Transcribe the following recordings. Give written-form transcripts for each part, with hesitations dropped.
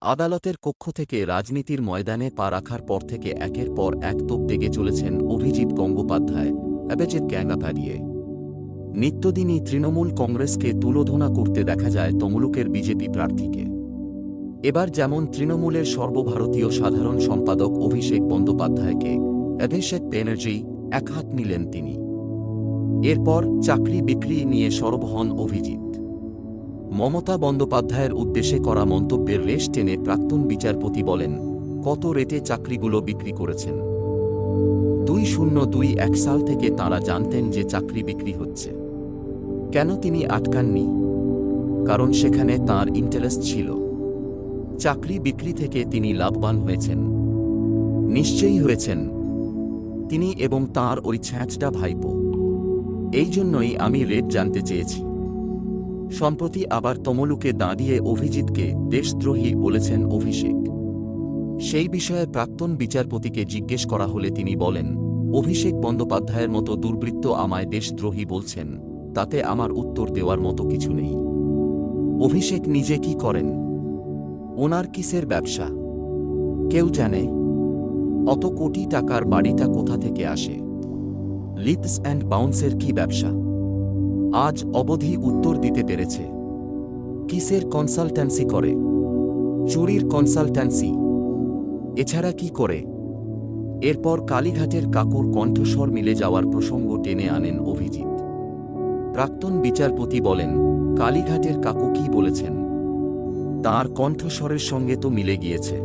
আদালতের কক্ষ থেকে রাজনীতির ময়দানে পা রাখার পর থেকে একের পর এক তোপ দেগে চলেছেন অভিজিৎ গঙ্গোপাধ্যায়, অভিজিৎ গ্যাঙ্গাপাড়িয়ে। নিত্যদিনই তৃণমূল কংগ্রেসকে তুলোধনা করতে দেখা যায় তমলুকের বিজেপি প্রার্থীকে। এবার যেমন তৃণমূলের সর্বভারতীয় সাধারণ সম্পাদক অভিষেক বন্দ্যোপাধ্যায়কে, অভিষেক ব্যানার্জি, একহাত নিলেন তিনি। এরপর চাকরি বিক্রি নিয়ে সরব হন অভিজিৎ। মমতা বন্দ্যোপাধ্যায়ের উদ্দেশ্যে করা মন্তব্যের রেশ টেনে প্রাক্তন বিচারপতি বলেন, কত রেটে চাকরিগুলো বিক্রি করেছেন। 2021 সাল থেকে তাঁরা জানতেন যে চাকরি বিক্রি হচ্ছে। কেন তিনি আটকাননি? কারণ সেখানে তাঁর ইন্টারেস্ট ছিল। চাকরি বিক্রি থেকে তিনি লাভবান হয়েছেন। নিশ্চয়ই হয়েছেন তিনি এবং তাঁর ওই ছ্যাঁচটা ভাইপো। এই জন্যই আমি রেট জানতে চেয়েছি। সম্প্রতি আবার তমলুকে দাঁড়িয়ে অভিজিৎকে দেশদ্রোহী বলেছেন অভিষেক। সেই বিষয়ে প্রাক্তন বিচারপতিকে জিজ্ঞেস করা হলে তিনি বলেন, অভিষেক বন্দ্যোপাধ্যায়ের মতো দুর্বৃত্ত আমায় দেশদ্রোহী বলছেন, তাতে আমার উত্তর দেওয়ার মতো কিছু নেই। অভিষেক নিজে কি করেন? ওনার কিসের ব্যবসা? কেউ জানে? অত কোটি টাকার বাড়িটা কোথা থেকে আসে? লিপস অ্যান্ড বাউন্সের কি ব্যবসা? আজ অবধি উত্তর দিতে পেরেছে। কিসের কনসালট্যান্সি করে? চুরির কনসালট্যান্সি। এছাড়া কি করে? এরপর কালীঘাটের কাকুর কণ্ঠস্বর মিলে যাওয়ার প্রসঙ্গ টেনে আনেন অভিজিৎ। প্রাক্তন বিচারপতি বলেন, কালীঘাটের কাকু কি বলেছেন? তাঁর কণ্ঠস্বরের সঙ্গে তো মিলে গিয়েছে।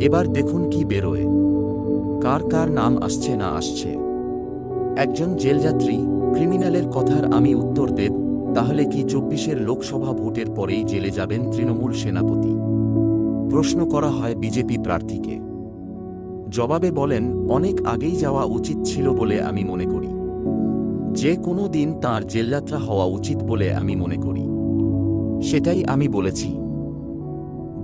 এবার দেখুন কি বেরোয়। কার কার নাম আসছে না আসছে। একজন জেলযাত্রী, ক্রিমিনালের কথার আমি উত্তর দেব, তাহলে কি 24 লোকসভা ভোটের পরেই জেলে যাবেন তৃণমূল সেনাপতি? প্রশ্ন করা হয় বিজেপি প্রার্থীকে। জবাবে বলেন, অনেক আগেই যাওয়া উচিত ছিল বলে আমি মনে করি। যে কোনো দিন তাঁর জেলযাত্রা হওয়া উচিত বলে আমি মনে করি। সেটাই আমি বলেছি।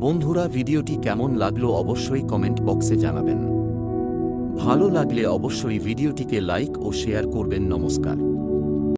বন্ধুরা, ভিডিওটি কেমন লাগলো অবশ্যই কমেন্ট বক্সে জানাবেন। ভালো লাগলে অবশ্যই ভিডিওটিকে লাইক ও শেয়ার করবেন। নমস্কার।